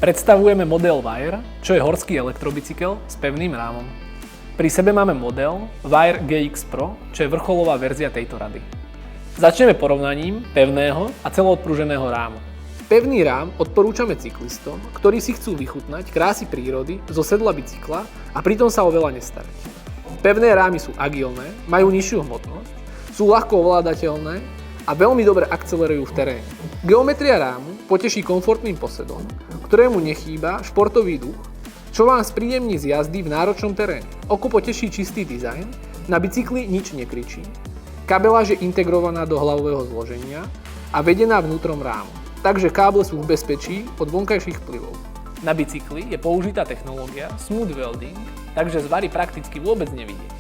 Predstavujeme model Wire, čo je horský elektrobicykel s pevným rámom. Pri sebe máme model Wire GX Pro, čo je vrcholová verzia tejto rady. Začneme porovnaním pevného a celoodpruženého rámu. Pevný rám odporúčame cyklistom, ktorí si chcú vychutnať krásy prírody zo sedla bicykla a pritom sa o veľa nestarať. Pevné rámy sú agilné, majú nižšiu hmotnosť, sú ľahko ovládateľné a veľmi dobre akcelerujú v teréne. Geometria rámu poteší komfortným posedom, ktorému nechýba športový duch, čo vám spríjemní z jazdy v náročnom teréne. Oko poteší čistý dizajn, na bicykli nič nekričí. Kabeláž je integrovaná do hlavového zloženia a vedená vnútrom rámu, takže káble sú v bezpečí od vonkajších vplyvov. Na bicykli je použitá technológia Smooth Welding, takže zvary prakticky vôbec nevidieť.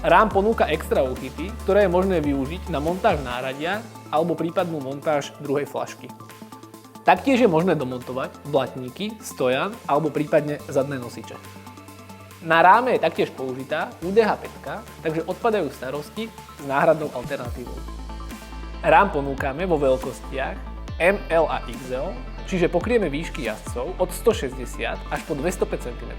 Rám ponúka extra úchyty, ktoré je možné využiť na montáž náradia alebo prípadnú montáž druhej fľašky. Taktiež je možné domontovať blatníky, stojan alebo prípadne zadné nosiče. Na ráme je taktiež použitá UDH 5, takže odpadajú starosti s náhradnou alternatívou. Rám ponúkame vo veľkostiach M, L a XL, čiže pokrieme výšky jazdcov od 160 až po 205 cm.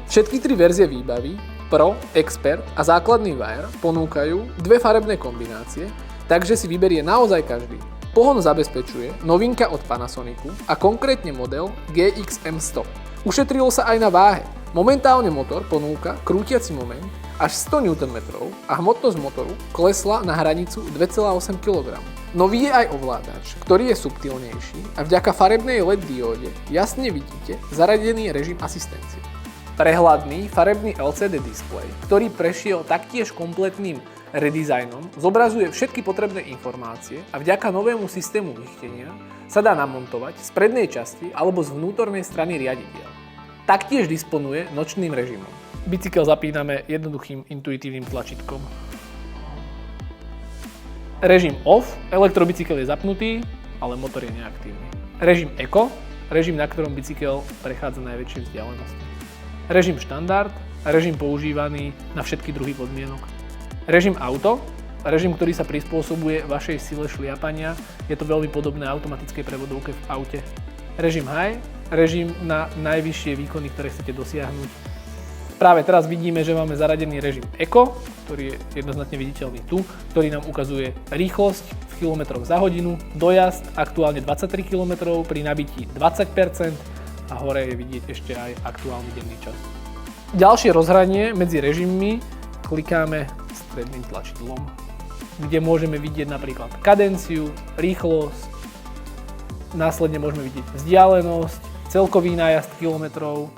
Všetky tri verzie výbavy, Pro, Expert a základný Wire ponúkajú dve farebné kombinácie, takže si vyberie naozaj každý. Pohon zabezpečuje novinka od Panasonicu a konkrétne model GX-M100. Ušetrilo sa aj na váhe. Momentálne motor ponúka krútiaci moment až 100 Nm a hmotnosť motoru klesla na hranicu 2,8 kg. Nový je aj ovládač, ktorý je subtilnejší a vďaka farebnej LED dióde jasne vidíte zaradený režim asistencie. Prehľadný farebný LCD displej, ktorý prešiel taktiež kompletným redizajnom, zobrazuje všetky potrebné informácie a vďaka novému systému lichtenia sa dá namontovať z prednej časti alebo z vnútornej strany riadidiel. Taktiež disponuje nočným režimom. Bicykel zapíname jednoduchým intuitívnym tlačítkom. Režim OFF, elektrobicykel je zapnutý, ale motor je neaktívny. Režim ECO, režim, na ktorom bicykel prechádza najväčšie vzdialenosti. Režim štandard, režim používaný na všetky druhy podmienok. Režim auto, režim, ktorý sa prispôsobuje vašej sile šliapania, je to veľmi podobné automatickej prevodovke v aute. Režim high, režim na najvyššie výkony, ktoré chcete dosiahnuť. Práve teraz vidíme, že máme zaradený režim Eco, ktorý je jednoznačne viditeľný tu, ktorý nám ukazuje rýchlosť v kilometroch za hodinu, dojazd aktuálne 23 km pri nabití 20% a hore je vidieť ešte aj aktuálny denný čas. Ďalšie rozhranie medzi režimmi klikáme stredným tlačidlom, kde môžeme vidieť napríklad kadenciu, rýchlosť, následne môžeme vidieť vzdialenosť, celkový nájazd kilometrov,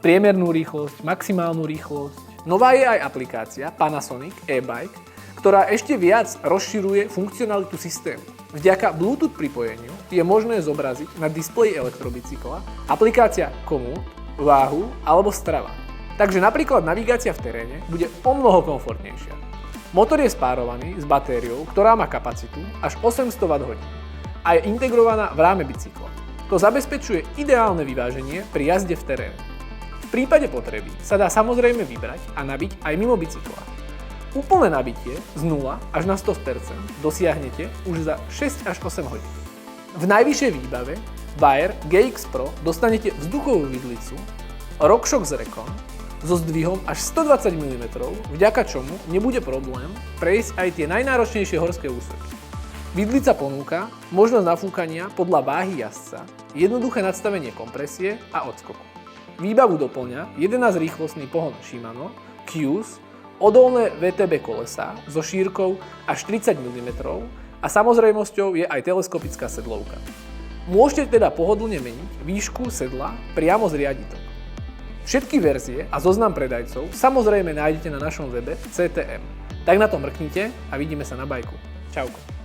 priemernú rýchlosť, maximálnu rýchlosť. Nová je aj aplikácia Panasonic e-bike, ktorá ešte viac rozširuje funkcionalitu systému. Vďaka Bluetooth pripojeniu je možné zobraziť na displeji elektrobicykla aplikácia Komoot, váhu alebo strava. Takže napríklad navigácia v teréne bude omnoho komfortnejšia. Motor je spárovaný s batériou, ktorá má kapacitu až 800 Wh a je integrovaná v ráme bicykla. To zabezpečuje ideálne vyváženie pri jazde v teréne. V prípade potreby sa dá samozrejme vybrať a nabiť aj mimo bicykla. Úplné nabitie z 0 až na 100% dosiahnete už za 6 až 8 hodín. V najvyššej výbave Wire GX Pro dostanete vzduchovú vidlicu RockShox z Recon so zdvihom až 120 mm, vďaka čomu nebude problém prejsť aj tie najnáročnejšie horské úseky. Vidlica ponúka možnosť nafúkania podľa váhy jazdca, jednoduché nastavenie kompresie a odskoku. Výbavu doplňa 11-rýchlostný pohon Shimano Qs, odolné VTB kolesá so šírkou až 30 mm a samozrejmosťou je aj teleskopická sedlovka. Môžete teda pohodlne meniť výšku sedla priamo z riaditok. Všetky verzie a zoznam predajcov samozrejme nájdete na našom webe CTM. Tak na to mrknite a vidíme sa na bajku. Čauko.